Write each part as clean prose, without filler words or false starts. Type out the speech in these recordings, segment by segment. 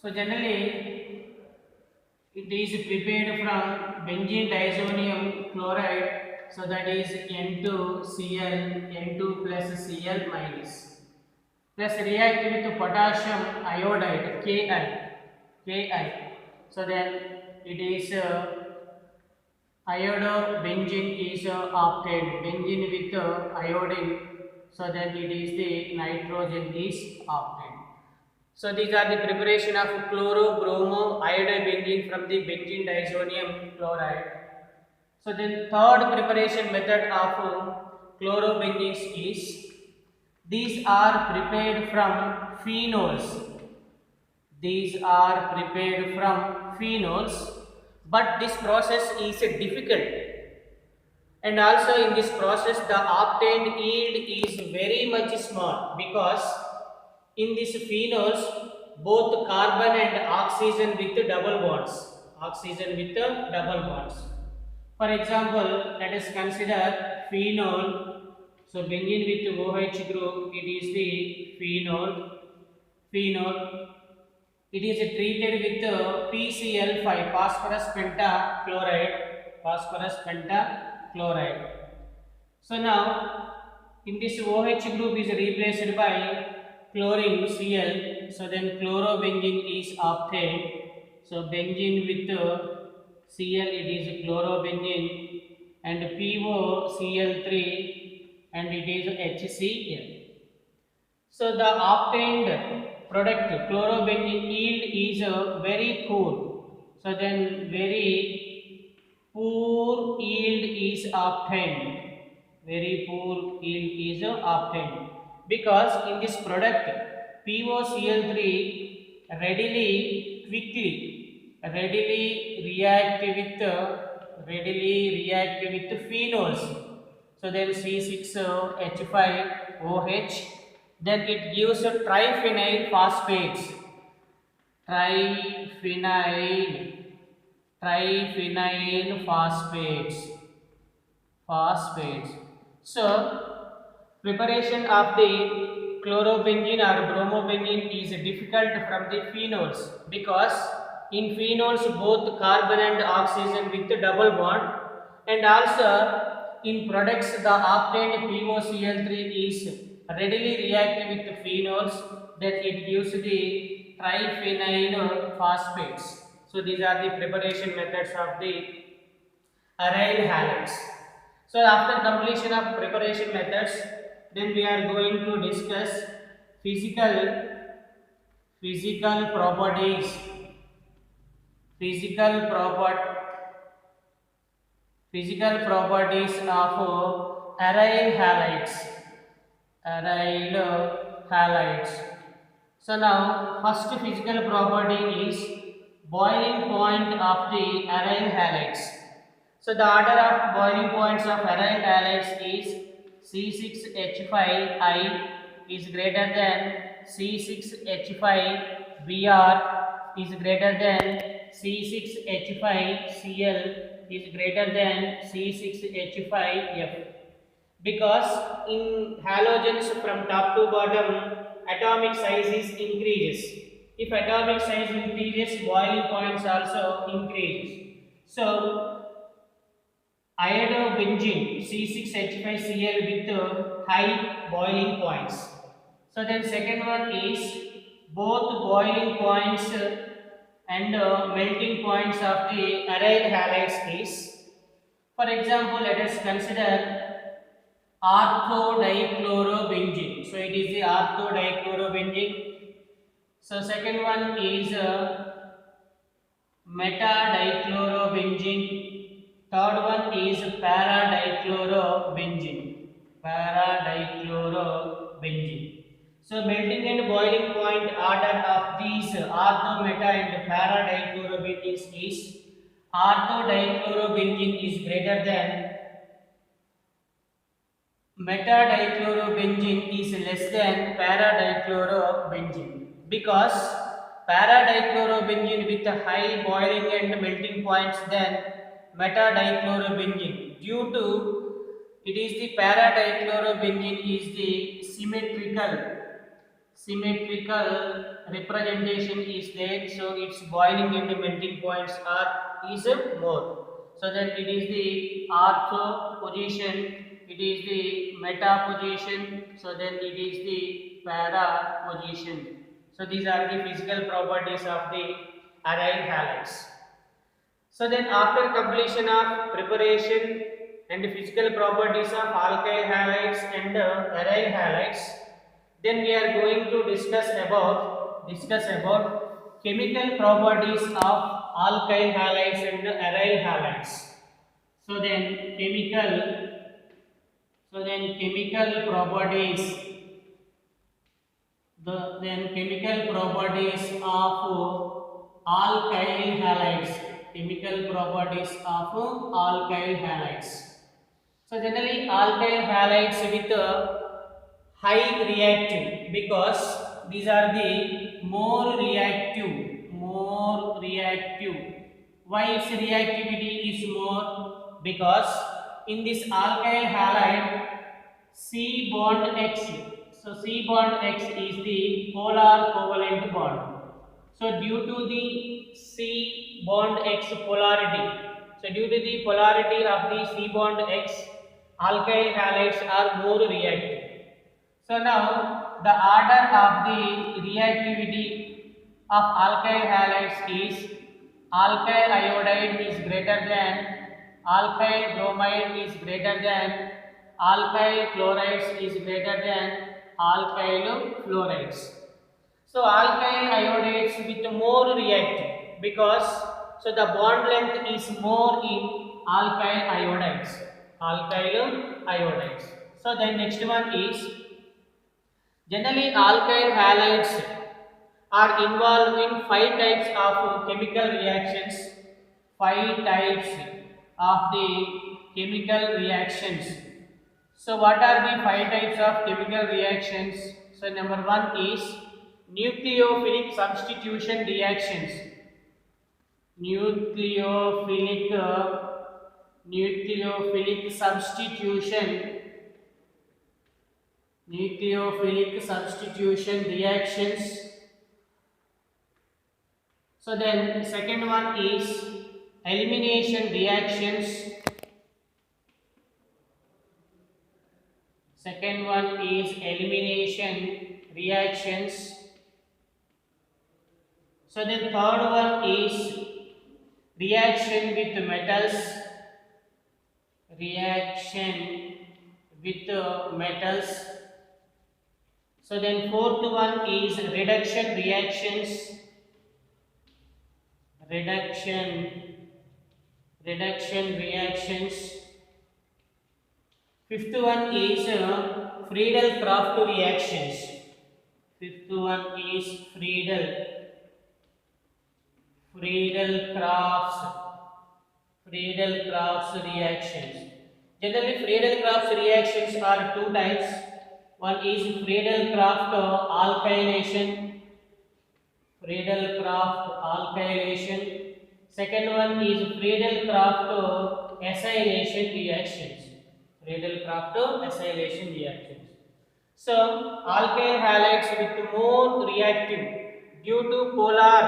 So generally it is prepared from benzene diazonium chloride, so that is N2Cl, N2 plus Cl minus, plus react with potassium iodide Ki. So then it is iodobenzene is obtained, benzene with iodine, so then it is the nitrogen is obtained. So these are the preparation of chloro-bromo iodobenzene from the benzene diazonium chloride. So then third preparation method of chlorobenzenes is, these are prepared from phenols. These are prepared from phenols, but this process is difficult, and also in this process the obtained yield is very much small, because in these phenols both carbon and oxygen with double bonds, for example, let us consider phenol. So benzene with OH group, it is the phenol. It is treated with PCl5, phosphorus pentachloride. So now in this OH group is replaced by chlorine Cl, so then chlorobenzene is obtained. So benzene with Cl, it is chlorobenzene, and PoCl3, and it is HCl. So the obtained product chlorobenzene yield is very poor. So then very poor yield is obtained. Because in this product PoCl3 readily quickly react with phenols. So then C6H5OH, then it gives triphenyl phosphates. Triphenyl phosphates. So preparation of the chlorobenzene or bromobenzene is difficult from the phenols, because in phenols both carbon and oxygen with double bond, and also in products the obtained PoCl3 is readily reactive with phenols, that it gives the triphenyl phosphates. So these are the preparation methods of the aryl halides. So after completion of preparation methods, then we are going to discuss physical properties, physical properties of aryl halides. So now first physical property is boiling point of the aryl halides. So the order of boiling points of aryl halides is C6H5I is greater than C6H5Br is greater than C6H5Cl is greater than C6H5F, because in halogens from top to bottom atomic size is increases. If atomic size increases, boiling points also increases. So iodobenzene C6H5Cl with high boiling points. So then second one is both boiling points and melting points of the aryl halides is, for example, let us consider orthodichlorobenzene. So it is the orthodichlorobenzene. So second one is metadichlorobenzene. Third one is paradichlorobenzene. So melting and boiling point order of these ortho, meta and paradichlorobenzenes is, orthodichlorobenzene is greater than metadichlorobenzene is less than paradichlorobenzene, because paradichlorobenzene with a high boiling and melting points than metadichlorobenzene, due to it is the paradichlorobenzene is the symmetrical representation is there, so its boiling and melting points are is more. So then it is the ortho position, it is the meta position, so then it is the para position. So these are the physical properties of the aryl halides. So then after completion of preparation and physical properties of alkyl halides and aryl halides, then we are going to discuss about chemical properties of alkyl halides and aryl halides. So then chemical properties, chemical properties of alkyl halides, chemical properties of alkyl halides. So generally alkyl halides with high reactive, because these are the more reactive. Why its reactivity is more? Because in this alkyl halide C bond X, so C bond X is the polar covalent bond. So due to the C bond X polarity, so due to the polarity of the C bond X, alkyl halides are more reactive. So now the order of the reactivity of alkyl halides is alkyl iodide is greater than, alkyl bromide is greater than, alkyl chlorides is greater than alkyl fluorides. So alkyl iodides with more reactive, because so the bond length is more in alkyl iodides. So then next one is, generally alkyl halides are involved in 5 types of chemical reactions. 5 types of the chemical reactions. So what are the 5 types of chemical reactions? So number 1 is nucleophilic substitution reactions. Nucleophilic substitution reactions. So then second one is elimination reactions. Second one is elimination reactions. So then third one is reaction with metals. So then fourth one is reduction reactions. Fifth one is Friedel-Crafts reactions. Friedel-Crafts reactions. Generally, Friedel-Crafts reactions are 2 types. One is Friedel-Crafts alkylation. Second one is Friedel-Crafts acylation reactions. So, alkyl halides with more reactive due to polar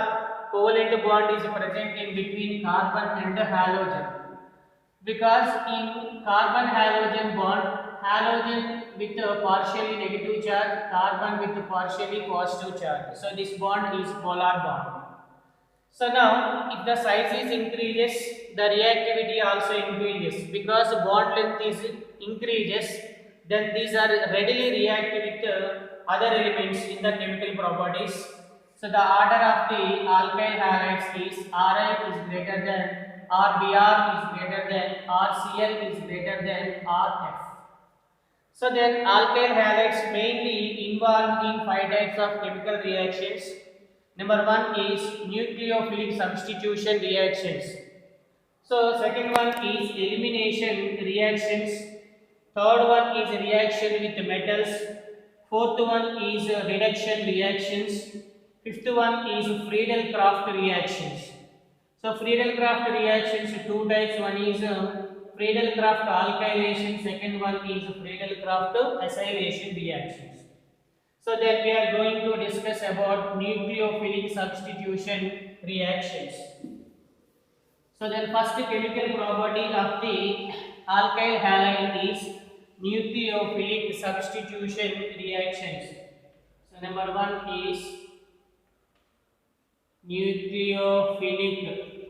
covalent bond is present in between carbon and halogen. Because in carbon halogen bond, halogen with a partially negative charge, carbon with a partially positive charge. So this bond is polar bond. So now if the size increases, the reactivity also increases. Because bond length is increases, then these are readily reactive with other elements in the chemical properties. So the order of the alkyl halides is Ri is greater than, Br is greater than, Cl is greater than Rf. So then alkyl halides mainly involved in 5 types of chemical reactions. Number 1 is nucleophilic substitution reactions. So second one is elimination reactions. Third one is reaction with metals. Fourth one is reduction reactions. Fifth one is Friedel-Crafts reactions. So Friedel-Crafts reactions 2 types. One is Friedel-Crafts alkylation. Second one is Friedel-Crafts acylation reactions. So then we are going to discuss about nucleophilic substitution reactions. So then first chemical property of the alkyl halide is nucleophilic substitution reactions. So number one is nucleophilic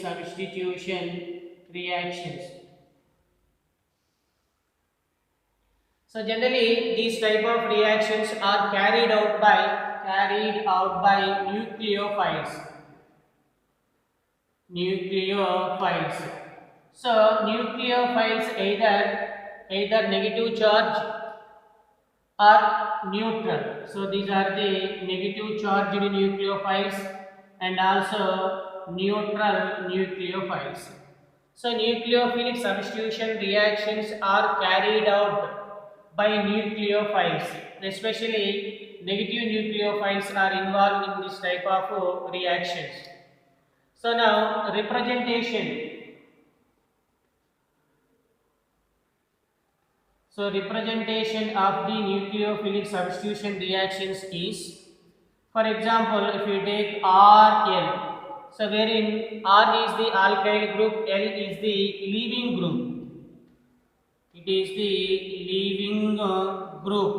substitution reactions. So generally these type of reactions are carried out by nucleophiles. So nucleophiles either negative charge or neutral. So these are the negative charged nucleophiles and also neutral nucleophiles. So nucleophilic substitution reactions are carried out by nucleophiles, especially negative nucleophiles are involved in this type of reactions. So now representation. So representation of the nucleophilic substitution reactions is, for example, if you take RL, so wherein R is the alkyl group, L is the leaving group. It is the leaving group.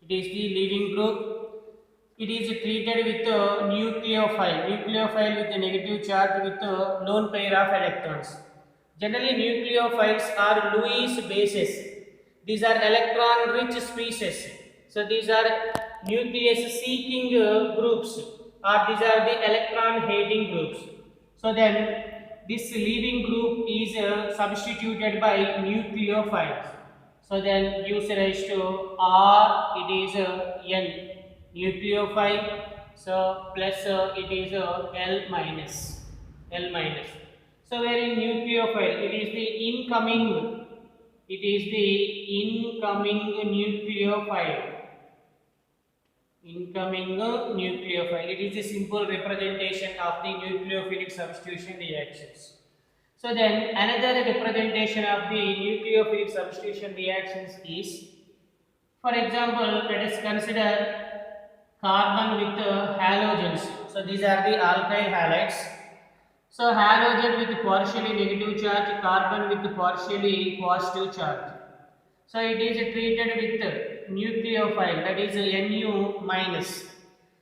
It is the leaving group. It is treated with a nucleophile with a negative charge with a lone pair of electrons. Generally, nucleophiles are Lewis bases. These are electron-rich species. So these are nucleus-seeking groups, or these are the electron-hating groups. So then, this leaving group is substituted by nucleophiles. So then, gives rise to R. It is N nucleophile. So plus it is L minus. So wherein nucleophile, it is the incoming nucleophile. It is a simple representation of the nucleophilic substitution reactions. So then another representation of the nucleophilic substitution reactions is, for example, let us consider carbon with halogens. So these are the alkyl halides. So halogen with partially negative charge, carbon with partially positive charge. So it is treated with nucleophile, that is Nu minus.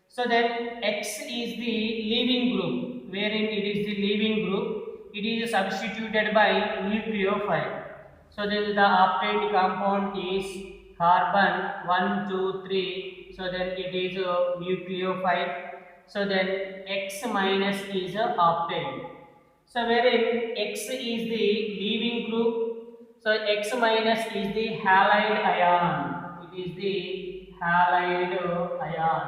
So then X is the leaving group, wherein it is the leaving group, it is substituted by nucleophile. So then the obtained compound is carbon 1, 2, 3. So then it is a nucleophile. So then X minus is obtained. So wherein X is the leaving group, so X minus is the halide ion. It is the halide ion.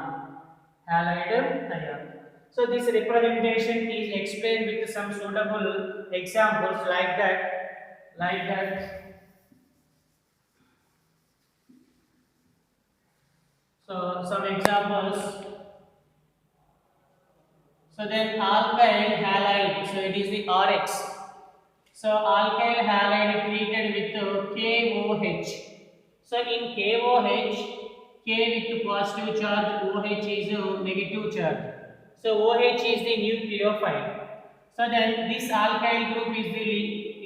So this representation is explained with some suitable examples like that. So some examples. So then alkyl halide, so it is the RX. So alkyl halide treated with KOH. So in KOH, K with positive charge, OH is a negative charge. So OH is the nucleophile. So then this alkyl group is the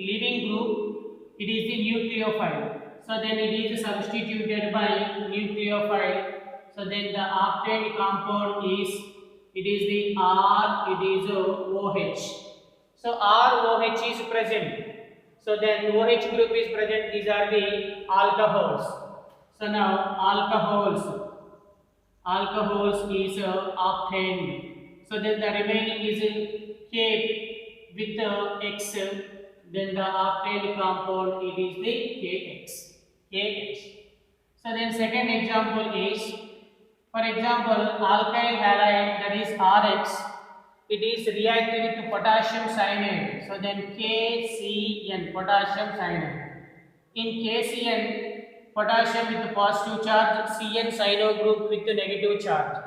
leaving group, it is the nucleophile. So then it is substituted by nucleophile. So then the obtained compound is, it is the R, it is OH. So ROH is present. So then OH group is present. These are the alcohols. So now alcohols is obtained. So then the remaining is K with X. Then the obtained compound, it is the KX. So then second example is, for example, alkyl halide, that is RX, it is reacted with potassium cyanide. So then KCN, potassium cyanide. In KCN, potassium with positive charge, CN cyano group with negative charge.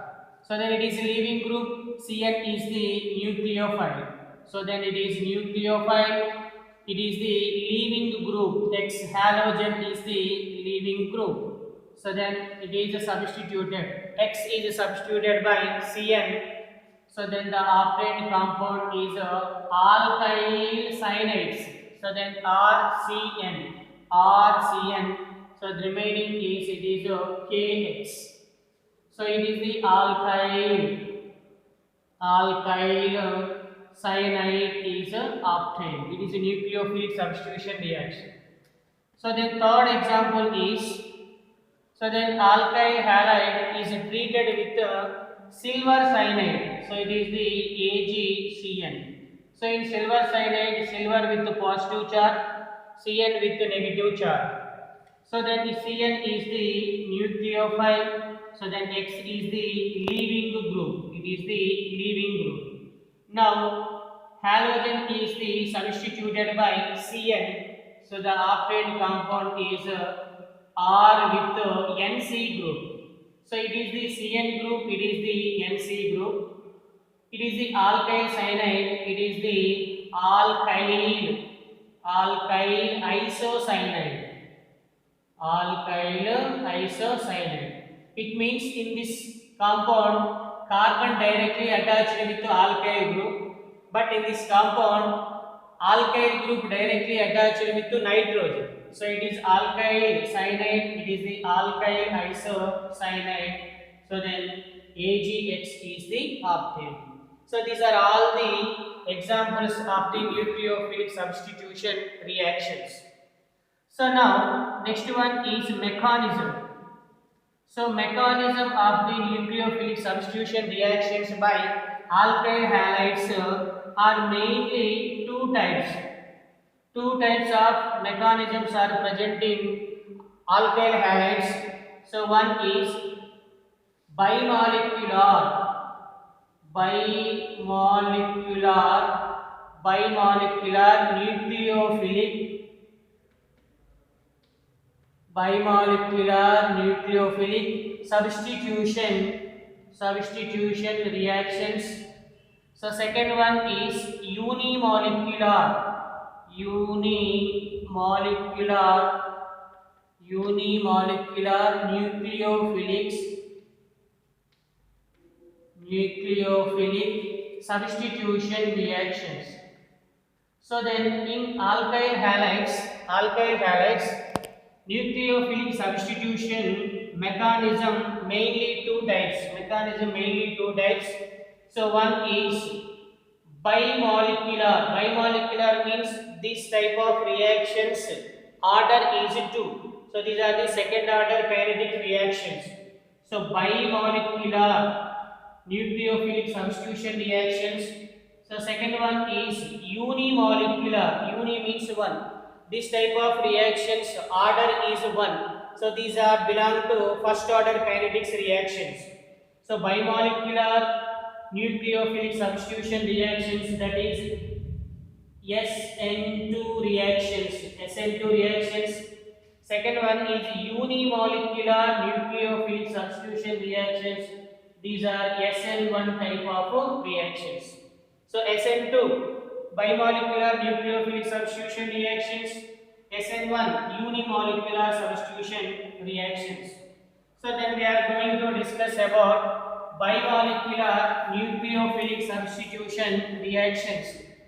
So then it is leaving group, CN is the nucleophile. So then it is nucleophile. it is the leaving group. X halogen is the leaving group. So then it is substituted. X is substituted by Cn. So then the obtained compound is alkyl cyanides. So then RCN. RCN. So the remaining is it is KX. So it is the alkyl cyanide is obtained. It is a nucleophilic substitution reaction. So then third example is, so then alkyl halide is treated with silver cyanide. So it is the AgCN. So in silver cyanide, silver with the positive charge, Cn with the negative charge. So then the Cn is the nucleophile. So then X is the leaving group. It is the leaving group. Now halogen is the substituted by Cn. So the obtained compound is R with the Nc group. So it is the Cn group, it is the Nc group. It is the alkyl cyanide, it is the alkyl isocyanide. Alkyl isocyanide. It means in this compound, carbon directly attached with the alkyl group, but in this compound, alkyl group directly attached with the nitrogen. So it is alkyl cyanide, it is the alkyl isocyanide. So then AgX is the obtained. So these are all the examples of the nucleophilic substitution reactions. So now next one is mechanism. So mechanism of the nucleophilic substitution reactions by alkyl halides are mainly two types. Two types of mechanisms are present in alkyl halides. So one is bimolecular nucleophilic substitution reactions. So second one is unimolecular nucleophilic substitution reactions. So then in alkyl halides, nucleophilic substitution mechanism mainly two types. So one is bimolecular. Bimolecular means this type of reactions order is 2. So these are the second order kinetic reactions. So bimolecular nucleophilic substitution reactions. So second one is unimolecular. Uni means one. This type of reactions order is 1. So these are belong to first order kinetics reactions. So bimolecular nucleophilic substitution reactions, that is SN2 reactions. Second one is unimolecular nucleophilic substitution reactions. These are SN1 type of reactions. So SN2 bimolecular nucleophilic substitution reactions, SN1 unimolecular substitution reactions. So then we are going to discuss about bimolecular nucleophilic substitution reactions.